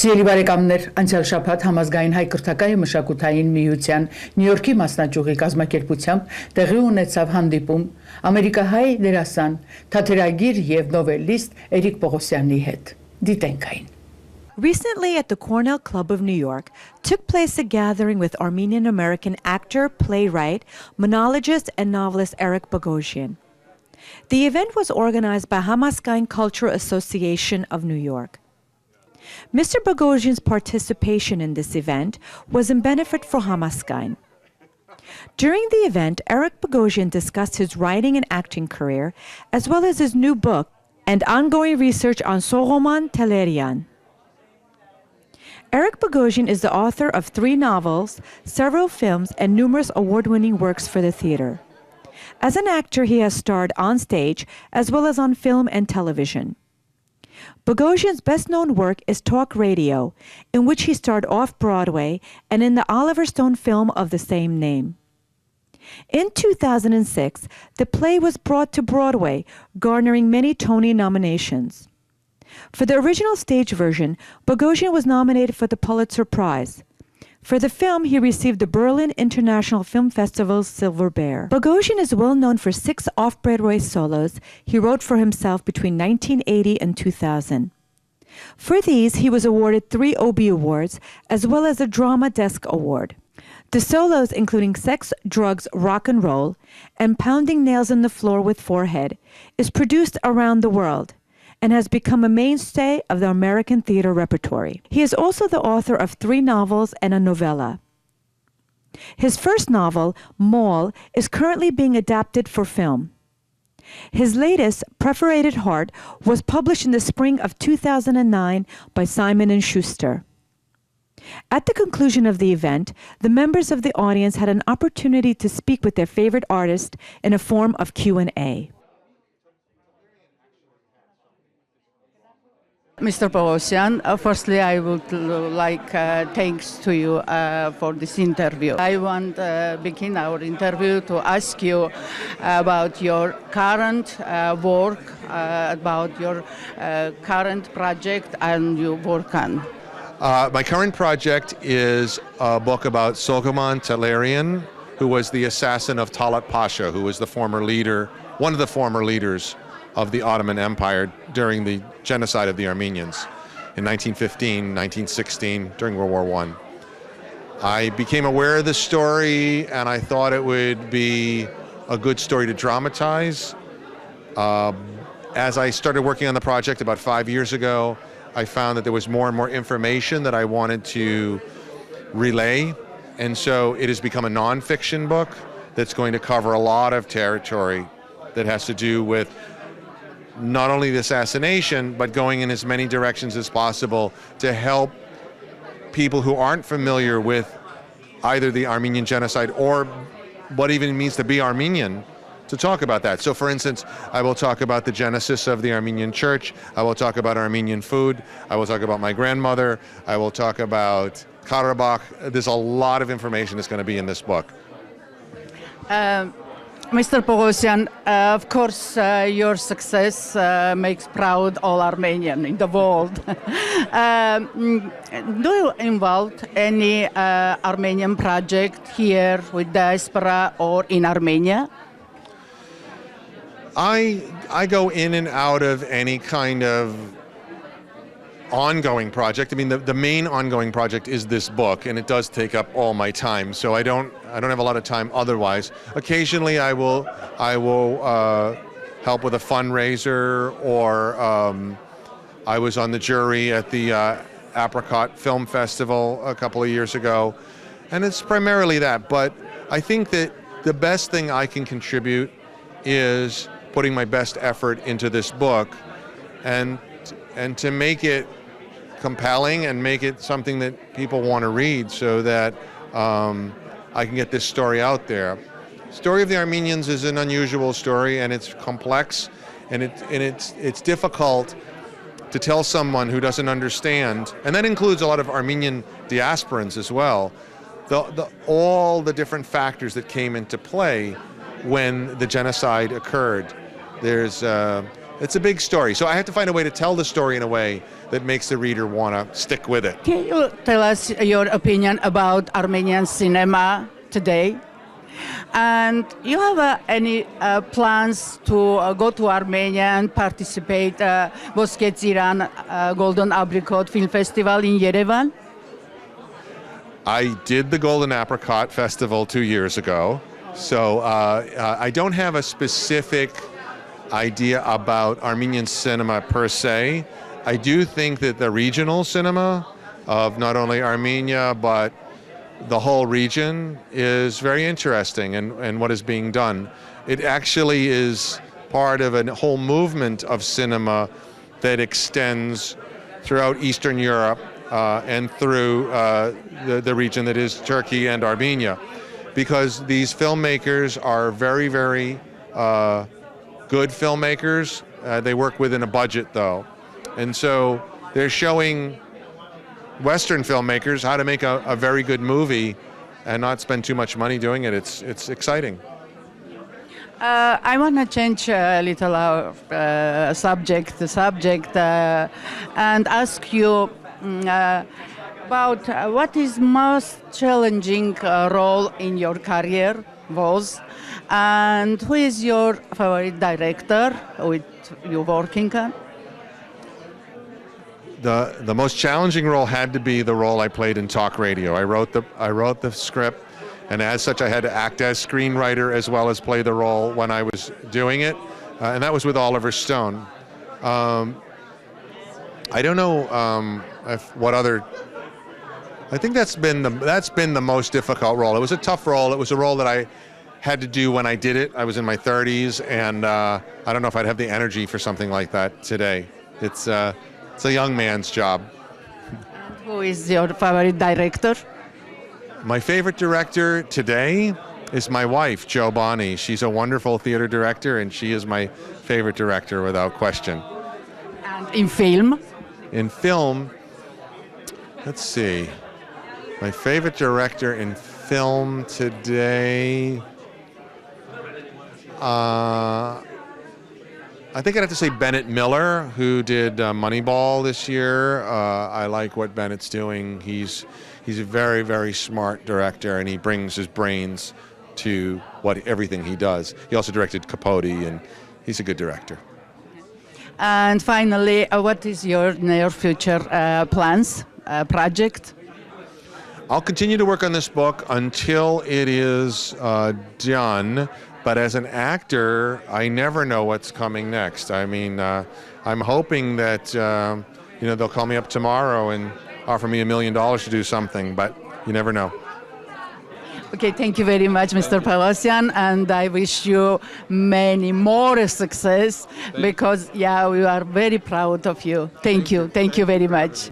Սիրելի բարեկամներ, անցյալ շաբաթ Համազգային հայ կրթական մշակութային միության Նյու Յորքի մասնաճյուղի կազմակերպությամբ տեղի ունեցավ հանդիպում ամերիկահայ դերասան, թատերագիր եւ նովելիստ Էրիկ Բոգոսյանի հետ։ Դիտենք այն։ Recently at the Cornell Club of New York took place a gathering with Armenian American actor, playwright, monologist, and novelist Eric Bogosian. The event was organized by Hamazkayin Cultural Association of New York. Mr. Bogosian's participation in this event was in benefit for Hamazkayin. During the event, Eric Bogosian discussed his writing and acting career, as well as his new book and ongoing research on Soğoman Talerian. Eric Bogosian is the author of 3 novels, several films, and numerous award-winning works for the theater. As an actor, he has starred on stage as well as on film and television. Bogosian's best-known work is Talk Radio, in which he starred off-Broadway and in the Oliver Stone film of the same name. In 2006, the play was brought to Broadway, garnering many Tony nominations. For the original stage version, Bogosian was nominated for the Pulitzer Prize. For the film, he received the Berlin International Film Festival's Silver Bear. Bogosian is well known for 6 off-Broadway solos he wrote for himself between 1980 and 2000. For these, he was awarded 3 Obie Awards, as well as a Drama Desk Award. The solos, including Sex, Drugs, Rock and Roll, and Pounding Nails in the Floor with Forehead, is produced around the world and has become a mainstay of the American theater repertory. He is also the author of 3 novels and a novella. His first novel, Mall, is currently being adapted for film. His latest, Perforated Heart, was published in the spring of 2009 by Simon & Schuster. At the conclusion of the event, the members of the audience had an opportunity to speak with their favorite artist in a form of Q&A. Mr. Bogosian, firstly, I would like thanks to you for this interview. I want to begin our interview to ask you about your current work, about your current project and your work on. My current project is a book about Soğoman Talerian, who was the assassin of Talat Pasha, who was the former leader, one of the former leaders of the Ottoman Empire during the genocide of the Armenians in 1915, 1916, during World War I. I became aware of this story and I thought it would be a good story to dramatize. As I started working on the project about 5 years ago, I found that there was more and more information that I wanted to relay, and so it has become a nonfiction book that's going to cover a lot of territory that has to do with not only the assassination, but going in as many directions as possible to help people who aren't familiar with either the Armenian genocide or what even it means to be Armenian, to talk about that. So for instance, I will talk about the genesis of the Armenian church, I will talk about Armenian food, I will talk about my grandmother, I will talk about Karabakh. There's a lot of information that's going to be in this book. Mr. Bogosian, of course, your success makes proud all Armenians in the world. Do you involve any Armenian project here with diaspora or in Armenia? I go in and out of any kind of ongoing project. I mean, the main ongoing project is this book, and it does take up all my time. So I don't have a lot of time otherwise. Occasionally, I will help with a fundraiser, or I was on the jury at the Apricot Film Festival a couple of years ago, and it's primarily that. But I think that the best thing I can contribute is putting my best effort into this book, and to make it compelling and make it something that people want to read, so that I can get this story out there. Story of the Armenians is an unusual story, and it's complex, and it's difficult to tell someone who doesn't understand, and that includes a lot of Armenian diasporans as well, all the different factors that came into play when the genocide occurred. There's It's a big story. So I have to find a way to tell the story in a way that makes the reader want to stick with it. Can you tell us your opinion about Armenian cinema today? And you have any plans to go to Armenia and participate Voske Tsiran Golden Apricot Film Festival in Yerevan? I did the Golden Apricot Festival 2 years ago, so I don't have a specific idea about Armenian cinema per se. I do think that the regional cinema of not only Armenia but the whole region is very interesting and what is being done. It actually is part of a whole movement of cinema that extends throughout Eastern Europe and through the region that is Turkey and Armenia, because these filmmakers are very, very good filmmakers. They work within a budget, though. And so they're showing Western filmmakers how to make a very good movie and not spend too much money doing it. It's exciting. I want to change a little our subject, and ask you about what is most challenging role in your career was, and who is your favorite director with you working on? The most challenging role had to be the role I played in talk radio. I wrote the script, and as such I had to act as screenwriter as well as play the role when I was doing it, and that was with Oliver Stone. I don't know what other. I think that's been the most difficult role. It was a tough role. It was a role that I had to do when I did it. I was in my 30s, and I don't know if I'd have the energy for something like that today. It's a young man's job. And who is your favorite director? My favorite director today is my wife, Jo Bonney. She's a wonderful theater director, and she is my favorite director without question. And in film? In film, let's see. My favorite director in film today, I think I'd have to say Bennett Miller, who did Moneyball this year. I like what Bennett's doing. He's a very, very smart director, and he brings his brains to everything he does. He also directed Capote, and he's a good director. And finally, what is your near future plans, project? I'll continue to work on this book until it is done. But as an actor, I never know what's coming next. I mean, I'm hoping that they'll call me up tomorrow and offer me $1 million to do something, but you never know. Okay, thank you very much, Mr. Bogosian, and I wish you many more success because, we are very proud of you. Thank you very much.